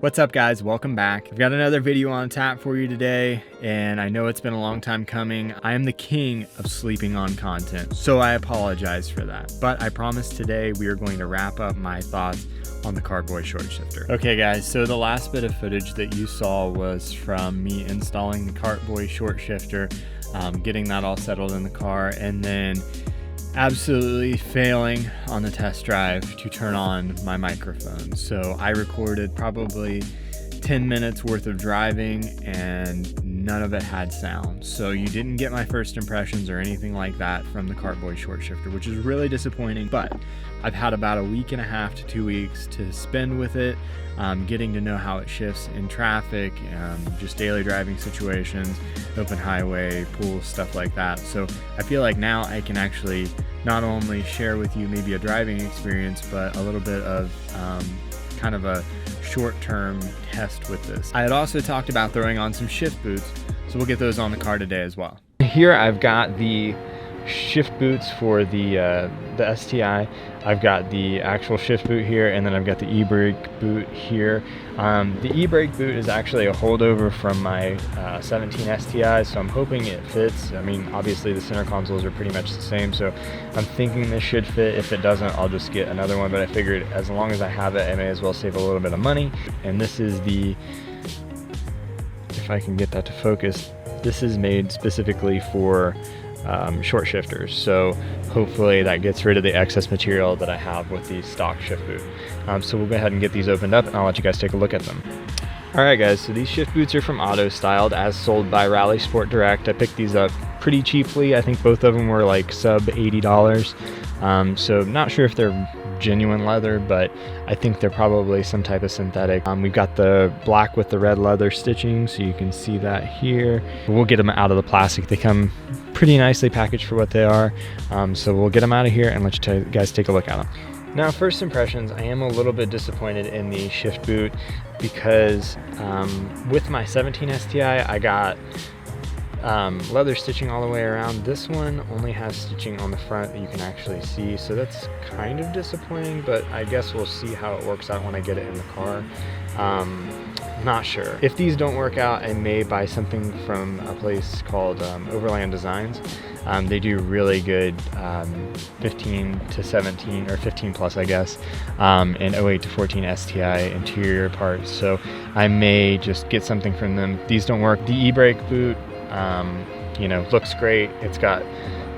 What's up guys, welcome back. I've got another video on tap for you today, and I know it's been a long time coming. I am the king of sleeping on content, so I apologize for that. But I promise today we are going to wrap up my thoughts on the Kartboy Short Shifter. Okay guys, so the last bit of footage that you saw was from me installing the Kartboy Short Shifter, getting that all settled in the car, and then absolutely failing on the test drive to turn on my microphone. So I recorded probably 10 minutes worth of driving and none of it had sound. So you didn't get my first impressions or anything like that from the Kartboy Short Shifter, which is really disappointing, but I've had about a week and a half to 2 weeks to spend with it, getting to know how it shifts in traffic, just daily driving situations, open highway, pools, stuff like that. So I feel like now I can actually not only share with you maybe a driving experience, but a little bit of kind of a short-term test with this. I had also talked about throwing on some shift boots, so we'll get those on the car today as well. Here I've got the shift boots for the STI. I've got the actual shift boot here, and then I've got the e-brake boot here. The e-brake boot is actually a holdover from my 17 STI, so I'm hoping it fits. I mean, obviously the center consoles are pretty much the same, so I'm thinking this should fit. If it doesn't, I'll just get another one, but I figured as long as I have it, I may as well save a little bit of money. And this is the, if I can get that to focus, this is made specifically for short shifters, so hopefully that gets rid of the excess material that I have with the stock shift boot. So we'll go ahead and get these opened up and I'll let you guys take a look at them. Alright guys, so these shift boots are from AutoStyled, as sold by Rally Sport Direct. I picked these up pretty cheaply. I think both of them were like sub $80. So not sure if they're genuine leather, but I think they're probably some type of synthetic. We've got the black with the red leather stitching, so you can see that here. We'll get them out of the plastic. They come pretty nicely packaged for what they are. So we'll get them out of here and let you guys take a look at them. Now, first impressions, I am a little bit disappointed in the shift boot because with my 17 STI, I got leather stitching all the way around. This one only has stitching on the front that you can actually see, so that's kind of disappointing, but I guess we'll see how it works out when I get it in the car. Not sure. If these don't work out, I may buy something from a place called Overland Designs. They do really good 15 to 17 or 15 plus, I guess, and 08 to 14 STI interior parts, so I may just get something from them. These don't work. The e-brake boot, you know, looks great. It's got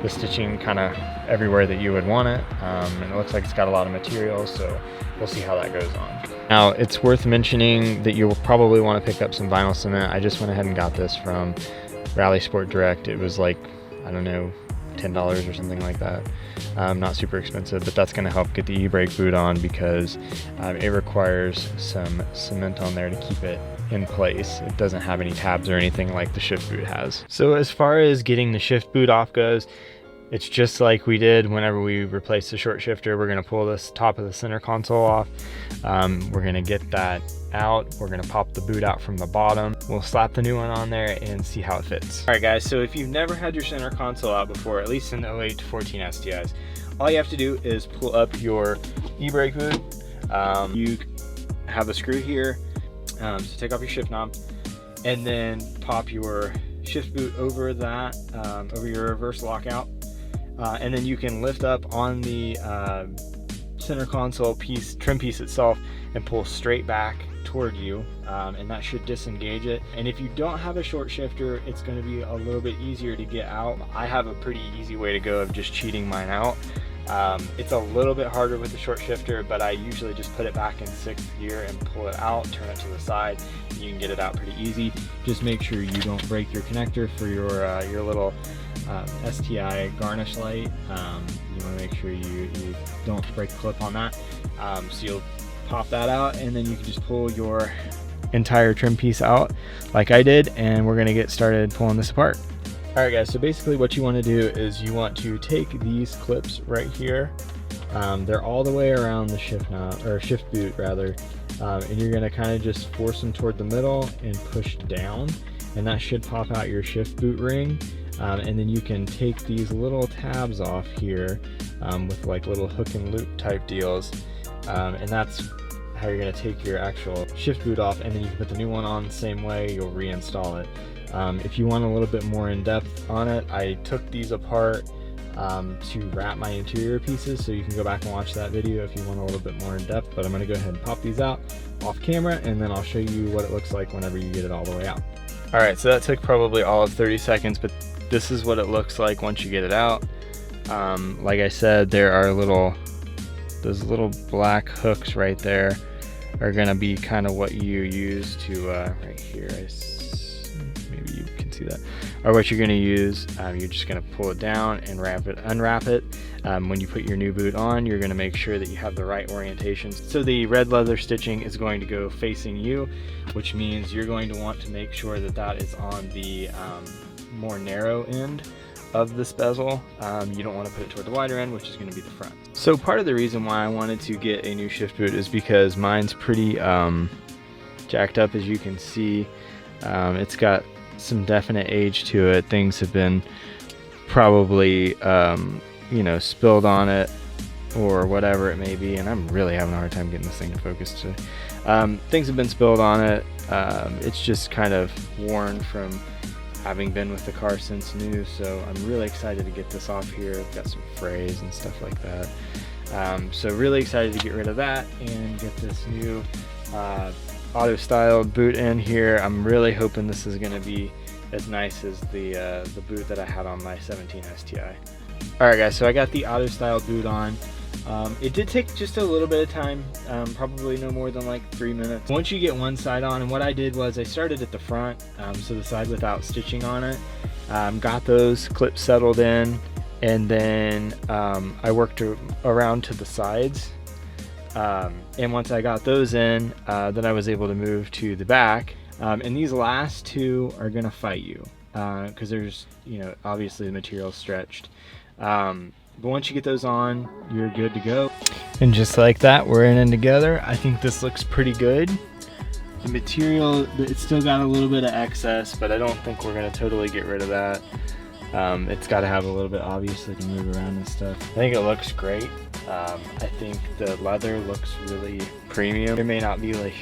the stitching kind of everywhere that you would want it, and it looks like it's got a lot of material, so we'll see how that goes on. Now, it's worth mentioning that you'll probably want to pick up some vinyl cement. I just went ahead and got this from Rally Sport Direct. It was like, I don't know, $10 or something like that. Not super expensive, but that's going to help get the e-brake boot on because it requires some cement on there to keep it in place. It doesn't have any tabs or anything like the shift boot has. So as far as getting the shift boot off goes, it's just like we did whenever we replaced the short shifter. We're going to pull this top of the center console off. We're going to get that out. We're going to pop the boot out from the bottom. We'll slap the new one on there and see how it fits. All right guys, so if you've never had your center console out before, at least in the 08 to 14 STIs, all you have to do is pull up your e-brake boot. You have a screw here, so take off your shift knob and then pop your shift boot over that, over your reverse lockout. And then you can lift up on the center console piece, trim piece itself, and pull straight back toward you, and that should disengage it. And if you don't have a short shifter, it's going to be a little bit easier to get out. I have a pretty easy way to go of just cheating mine out. It's a little bit harder with the short shifter, but I usually just put it back in 6th gear and pull it out, turn it to the side, and you can get it out pretty easy. Just make sure you don't break your connector for your little STI garnish light. You want to make sure you don't break the clip on that. So you'll pop that out, and then you can just pull your entire trim piece out like I did, and we're going to get started pulling this apart. Alright guys, so basically what you want to do is you want to take these clips right here. They're all the way around the shift knob, or shift boot rather, and you're going to kind of just force them toward the middle and push down, and that should pop out your shift boot ring. And then you can take these little tabs off here with like little hook and loop type deals, and that's how you're gonna take your actual shift boot off, and then you can put the new one on the same way. You'll reinstall it. If you want a little bit more in depth on it, I took these apart to wrap my interior pieces, so you can go back and watch that video if you want a little bit more in depth. But I'm gonna go ahead and pop these out off camera, and then I'll show you what it looks like whenever you get it all the way out. All right, so that took probably all of 30 seconds, but this is what it looks like once you get it out. Like I said, there are those little black hooks right there are gonna be kind of what you use to, right here, maybe you can see that, or what you're gonna use. You're just gonna pull it down and unwrap it. When you put your new boot on, you're gonna make sure that you have the right orientation. So the red leather stitching is going to go facing you, which means you're going to want to make sure that that is on the more narrow end of this bezel. You don't want to put it toward the wider end, which is going to be the front. So part of the reason why I wanted to get a new shift boot is because mine's pretty jacked up, as you can see. It's got some definite age to it. Things have been probably you know, spilled on it or whatever it may be, and I'm really having a hard time getting this thing to focus today. Things have been spilled on it. It's just kind of worn from having been with the car since new, so I'm really excited to get this off here. I've got some frays and stuff like that. So really excited to get rid of that and get this new AutoStyled boot in here. I'm really hoping this is going to be as nice as the boot that I had on my 17 STI. Alright guys, so I got the AutoStyled boot on. It did take just a little bit of time, probably no more than like 3 minutes. Once you get one side on, and what I did was I started at the front, so the side without stitching on it, got those clips settled in, and then I worked around to the sides, and once I got those in, then I was able to move to the back, and these last two are gonna fight you, because there's, you know, obviously the material's stretched. But once you get those on, you're good to go. And just like that, we're in and together. I think this looks pretty good. The material, it's still got a little bit of excess, but I don't think we're gonna totally get rid of that. It's gotta have a little bit, obviously, to move around and stuff. I think it looks great. I think the leather looks really premium. It may not be like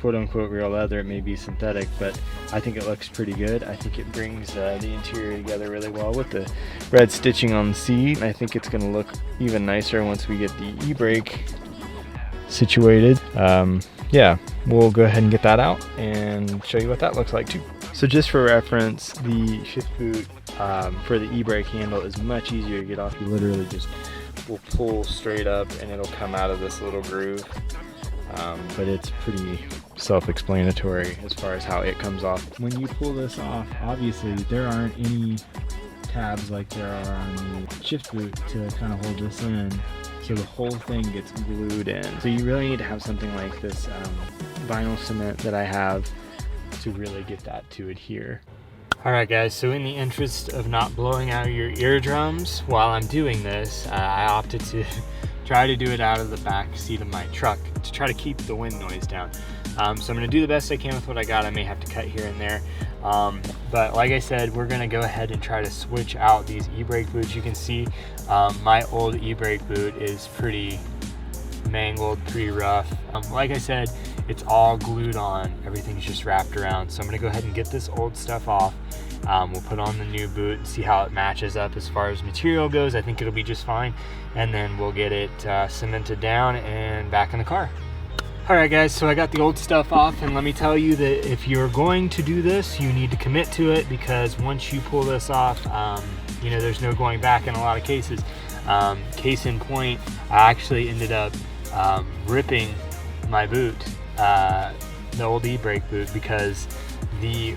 quote-unquote real leather, it may be synthetic, but I think it looks pretty good. I think it brings the interior together really well with the red stitching on the seat. I think it's going to look even nicer once we get the e-brake situated. Yeah, we'll go ahead and get that out and show you what that looks like too. So just for reference, the shift boot for the e-brake handle is much easier to get off. You literally just will pull straight up and it'll come out of this little groove. But it's pretty self-explanatory as far as how it comes off. When you pull this off, obviously there aren't any tabs like there are on the shift boot to kind of hold this in, so the whole thing gets glued in. So you really need to have something like this vinyl cement that I have to really get that to adhere. Alright guys, so in the interest of not blowing out your eardrums while I'm doing this, I opted to try to do it out of the back seat of my truck to try to keep the wind noise down. So I'm going to do the best I can with what I got. I may have to cut here and there. But like I said, we're going to go ahead and try to switch out these e-brake boots. You can see my old e-brake boot is pretty mangled, pretty rough. Like I said, it's all glued on. Everything's just wrapped around. So I'm going to go ahead and get this old stuff off. We'll put on the new boot and see how it matches up as far as material goes. I think it'll be just fine. And then we'll get it cemented down and back in the car. Alright guys, so I got the old stuff off, and let me tell you that if you're going to do this, you need to commit to it, because once you pull this off, you know, there's no going back in a lot of cases. Case in point, I actually ended up ripping my boot, the old e-brake boot, because the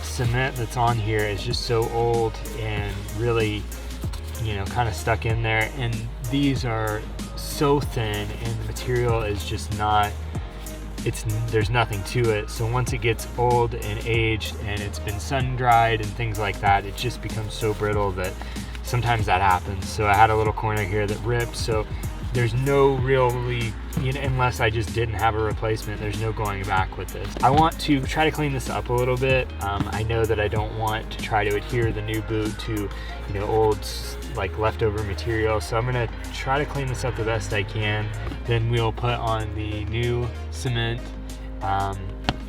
cement that's on here is just so old and really, you know, kind of stuck in there, and these are so thin and the material is just not, there's nothing to it. So once it gets old and aged and it's been sun dried and things like that, it just becomes so brittle that sometimes that happens. So I had a little corner here that ripped, so there's no really, you know, unless I just didn't have a replacement, there's no going back with this. I want to try to clean this up a little bit. I know that I don't want to try to adhere the new boot to, you know, old like leftover material, so I'm gonna try to clean this up the best I can. Then we'll put on the new cement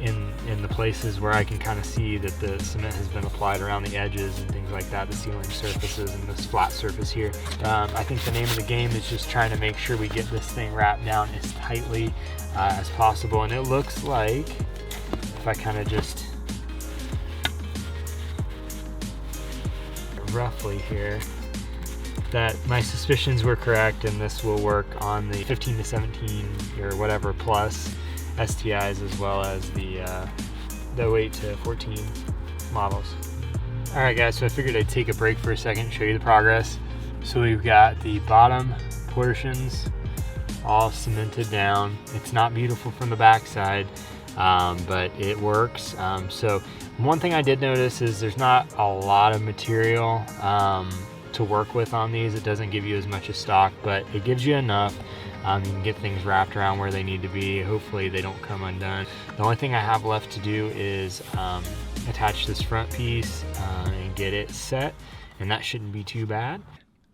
in the places where I can kind of see that the cement has been applied around the edges and things like that, the ceiling surfaces and this flat surface here. I think the name of the game is just trying to make sure we get this thing wrapped down as tightly as possible. And it looks like, if I kind of just roughly here, that my suspicions were correct, and this will work on the 15 to 17 or whatever plus STIs, as well as the 08 to 14 models. All right guys, so I figured I'd take a break for a second and show you the progress. So we've got the bottom portions all cemented down. It's not beautiful from the backside, but it works. So one thing I did notice is there's not a lot of material to work with on these. It doesn't give you as much as stock, but it gives you enough. You can get things wrapped around where they need to be. Hopefully they don't come undone. The only thing I have left to do is attach this front piece and get it set, and that shouldn't be too bad.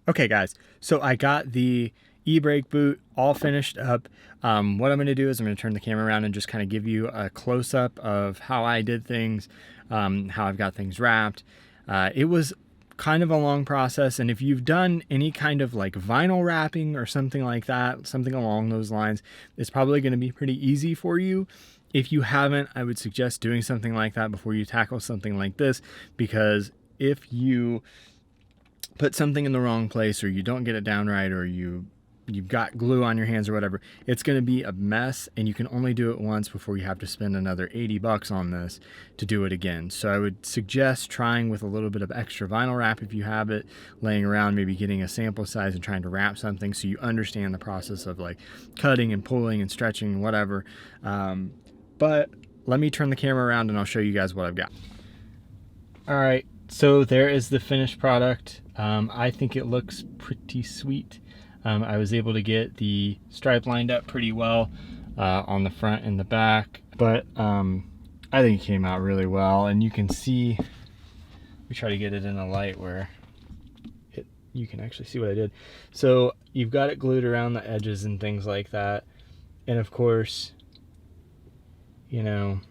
Okay guys, so I got the e-brake boot all finished up. What I'm going to do is I'm going to turn the camera around and just kind of give you a close-up of how I did things, how I've got things wrapped. It was kind of a long process, and if you've done any kind of like vinyl wrapping or something like that, something along those lines, it's probably going to be pretty easy for you. If you haven't, I would suggest doing something like that before you tackle something like this, because if you put something in the wrong place, or you don't get it down right, or you've got glue on your hands or whatever, it's going to be a mess, and you can only do it once before you have to spend another 80 bucks on this to do it again. So I would suggest trying with a little bit of extra vinyl wrap if you have it laying around, maybe getting a sample size and trying to wrap something so you understand the process of like cutting and pulling and stretching and whatever. But let me turn the camera around and I'll show you guys what I've got. All right, so there is the finished product. I think it looks pretty sweet. I was able to get the stripe lined up pretty well on the front and the back, but I think it came out really well. And you can see, we try to get it in a light where you can actually see what I did. So you've got it glued around the edges and things like that. And of course, you know,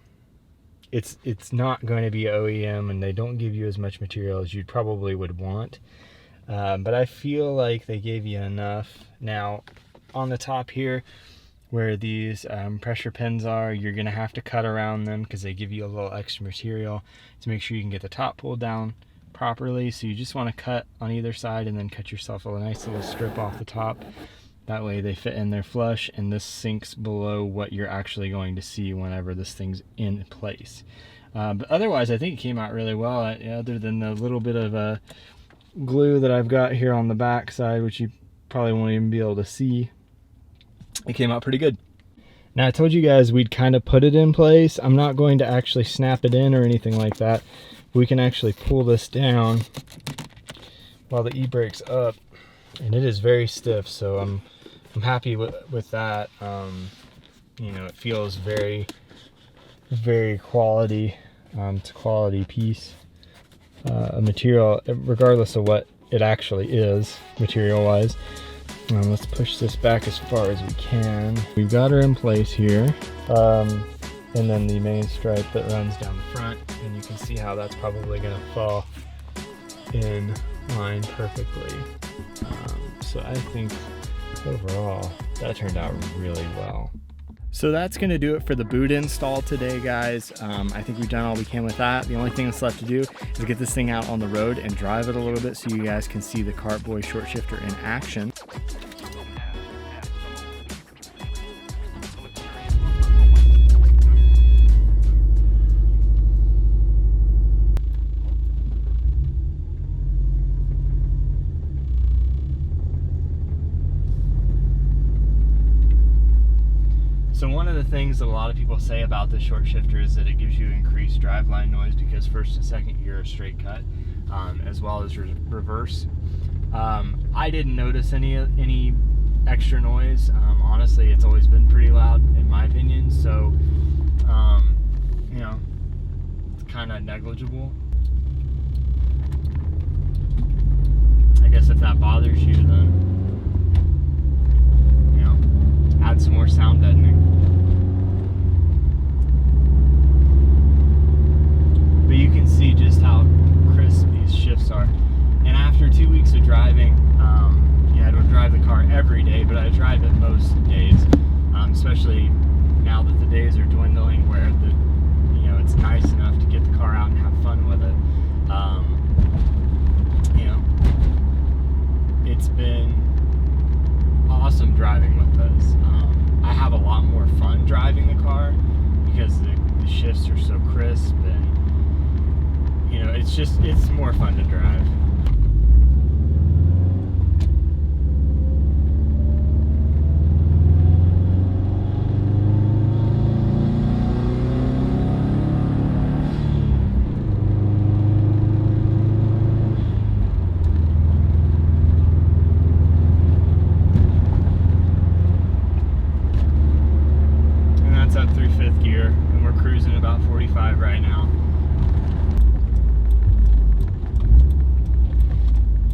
it's not going to be OEM, and they don't give you as much material as you probably would want. But I feel like they gave you enough. Now, on the top here, where these pressure pins are, you're going to have to cut around them because they give you a little extra material to make sure you can get the top pulled down properly. So you just want to cut on either side and then cut yourself a nice little strip off the top. That way they fit in there flush, and this sinks below what you're actually going to see whenever this thing's in place. But otherwise, I think it came out really well, other than the little bit of glue that I've got here on the back side, which you probably won't even be able to see. It came out pretty good. Now, I told you guys we'd kind of put it in place. I'm not going to actually snap it in or anything like that. We can actually pull this down while the e-brake's up, and it is very stiff, so I'm happy with that. You know, it feels very, very quality. It's a quality piece of material, regardless of what it actually is material-wise. Let's push this back as far as we can. We've got her in place here, and then the main stripe that runs down the front, and you can see how that's probably going to fall in line perfectly. So I think overall that turned out really well. So that's going to do it for the boot install today, guys. I think we've done all we can with that. The only thing that's left to do is get this thing out on the road and drive it a little bit so you guys can see the Kartboy Short Shifter in action. So one of the things that a lot of people say about the short shifter is that it gives you increased driveline noise because first and second gear are straight cut, as well as reverse. I didn't notice any extra noise. Honestly, it's always been pretty loud in my opinion, so you know, it's kind of negligible. I guess if that bothers you, then, you know, add some more sound deadening. But you can see just how crisp these shifts are. And after 2 weeks of driving, I don't drive the car every day, but I drive it most days, especially now that the days are dwindling, where it's nice enough to get the car out and have fun with it. It's been awesome driving with this. I have a lot more fun driving the car because the shifts are so crisp, and it's more fun to drive. Up through 5th gear, and we're cruising about 45 right now.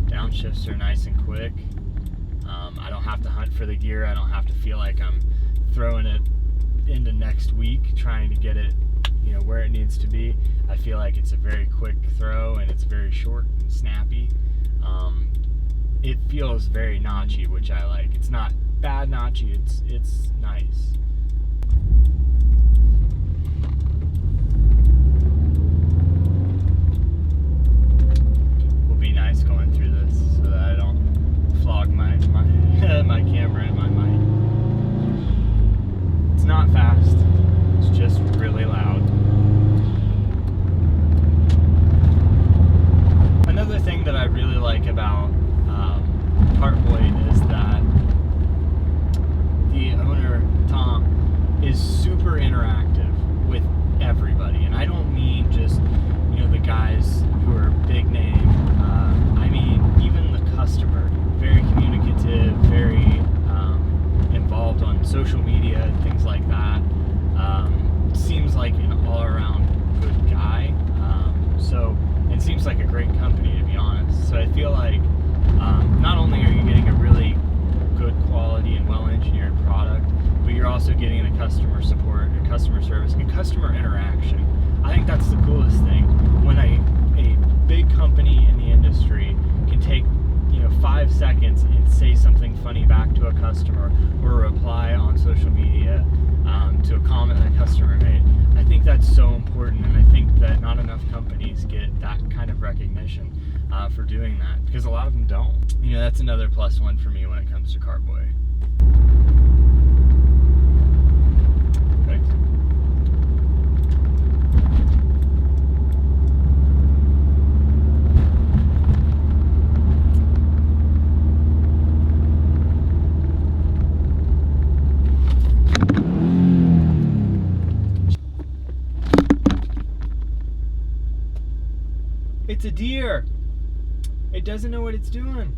Downshifts are nice and quick. I don't have to hunt for the gear. I don't have to feel like I'm throwing it into next week trying to get it where it needs to be. I feel like it's a very quick throw, and it's very short and snappy. It feels very notchy, which I like. It's not bad notchy, it's nice. Will be nice going through this so that I don't flog my my camera and my mic. It's not fast, it's just really loud. Another thing that I really like about Kartboy is that the owner, Tom, is super interactive with everybody, and I don't mean just the guys who are big name. I mean even the customer. Very communicative, very involved on social media and things like that. Seems like an all-around good guy. And seems like a great company, to be honest. So I feel like not only are you getting a really good quality and well-engineered product, but you're also getting the customer support and customer service and customer interaction. I think that's the coolest thing. When a big company in the industry can take 5 seconds and say something funny back to a customer, or reply on social media to a comment that a customer made. I think that's so important, and I think that not enough companies get that kind of recognition for doing that, because a lot of them don't. That's another plus one for me when it comes to Kartboy. Okay. It's a deer. It doesn't know what it's doing.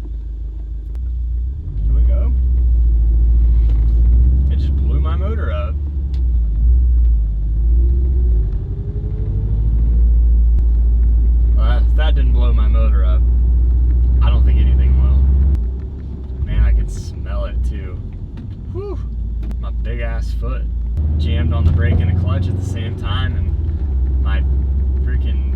Here we go. It just blew my motor up. Well, if that didn't blow my motor up, I don't think anything will. Man, I can smell it too. Whew. My big ass foot jammed on the brake and the clutch at the same time, and my freaking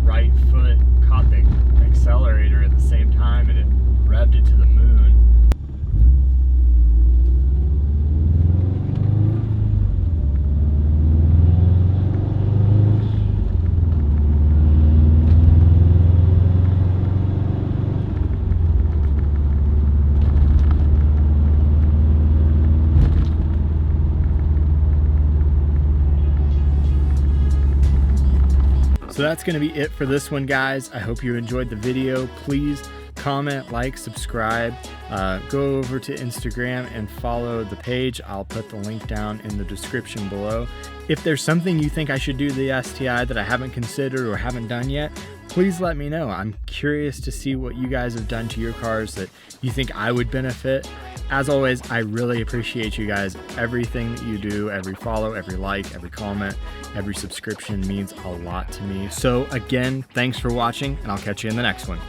right foot caught the accelerator at the same time, and it revved it to the moon. So that's going to be it for this one, guys. I hope you enjoyed the video. Please comment, like, subscribe. Go over to Instagram and follow the page. I'll put the link down in the description below. If there's something you think I should do to the STI that I haven't considered or haven't done yet, please let me know. I'm curious to see what you guys have done to your cars that you think I would benefit. As always, I really appreciate you guys. Everything that you do, every follow, every like, every comment, every subscription means a lot to me. So again, thanks for watching, and I'll catch you in the next one.